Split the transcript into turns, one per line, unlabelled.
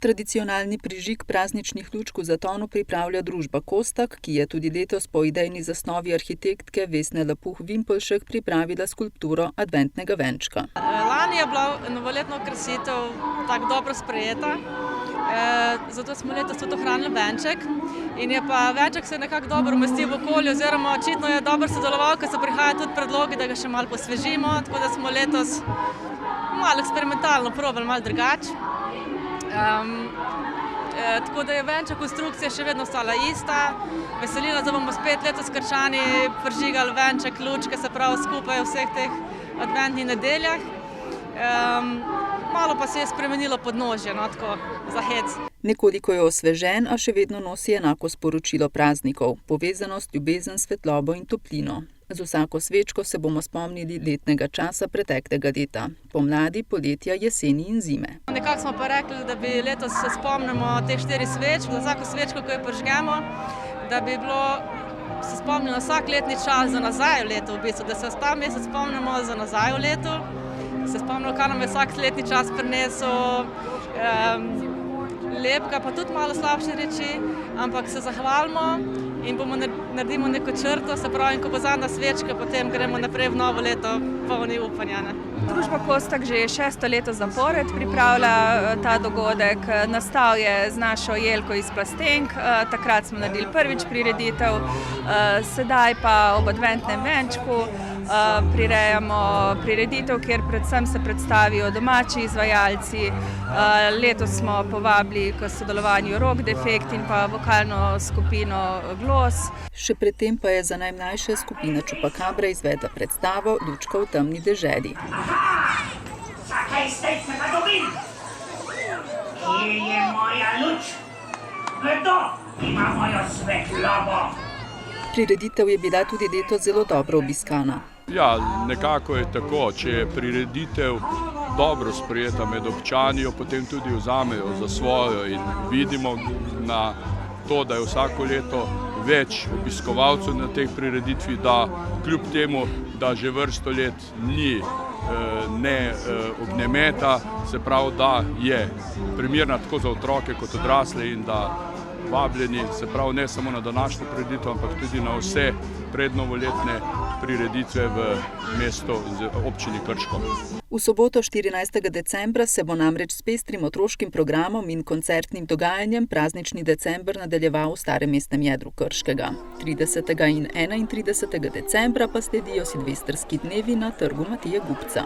Tradicionalni prižig prazničnih lučk v Zatonu pripravlja družba Kostak, ki je tudi letos po idejni zasnovi arhitektke Vesne Lapuh-Vimpolšek pripravila skulpturo adventnega venčka.
Lani je bila novoletna okrasitev tako dobro sprejeta, zato smo letos tudi ohranili venček. In je pa venček se nekako dobro umestil v okolje, oziroma očitno je dobro sodeloval, ker se prihajajo tudi predlogi, da ga še malo posvežimo, tako da smo letos malo eksperimentalno probali, malo drugače. Tako da je venček konstrukcija še vedno ostala ista. Veseli nas, da bomo spet letos Krčani prižigali venček, lučke, se pravi skupaj v vseh teh adventnih nedeljah. Malo pa se je spremenilo podnožje, no, tako za hec.
Nekoliko je osvežen, a še vedno nosi enako sporočilo praznikov: povezanost, ljubezen, svetlobo in toplino. Z vsako svečko se bomo spomnili letnega časa preteklega leta, pomladi, poletja, jeseni in zime.
Nekako smo pa rekli, da bi letos se spomnimo teh 4 svečk, za vsako svečko, ko jo prižgemo, da bi bilo se spomnimo vsak letni čas za nazaj v letu, v bistvu, da se ta mesec spomnimo za nazaj v letu, se spomnimo, kaj nam je vsak letni čas prinesel, lepega, pa tudi malo slabše reči, ampak se zahvalimo in naredimo neko črto, se pravi, in ko bo zadnja svečka, potem gremo naprej v novo leto, polni upanja.
Družba Kostak že 6. leto zapored pripravlja ta dogodek. Nastal je z našo Jelko iz Plastenk, takrat smo naredili prvič prireditev, sedaj pa ob adventnem venčku prirejamo prireditev, kjer predvsem se predstavijo domači izvajalci. Letos smo povabili k sodelovanju Rock Defekt in pa vokalno skupino Glos.
Še predtem pa je za najmlajše skupina Čupakabre izvedla predstavo Lučka v temni deželi.
Zakaj ste me dobili? Kje je moja luč? Kdo ima mojo svetlobo?
Prireditev je bila tudi letos zelo dobro obiskana.
Ja, nekako je tako, če je prireditev dobro sprejeta med občani, jo potem tudi vzamejo za svojo in vidimo na to, da je vsako leto več obiskovalcev na teh prireditvi, da kljub temu, da že vrsto let ni ognjemeta, se pravi, da je primerna tako za otroke kot odrasle in da vabljeni, se pravi, ne samo na današnjo prireditev, ampak tudi na vse prednovoletne prireditve v mestu občini Krško.
V soboto 14. decembra se bo namreč s pestrim otroškim programom in koncertnim dogajanjem praznični december nadaljeval v starem mestnem jedru Krškega. 30. in 31. decembra pa sledijo silvestrski dnevi na trgu Matije Gubca.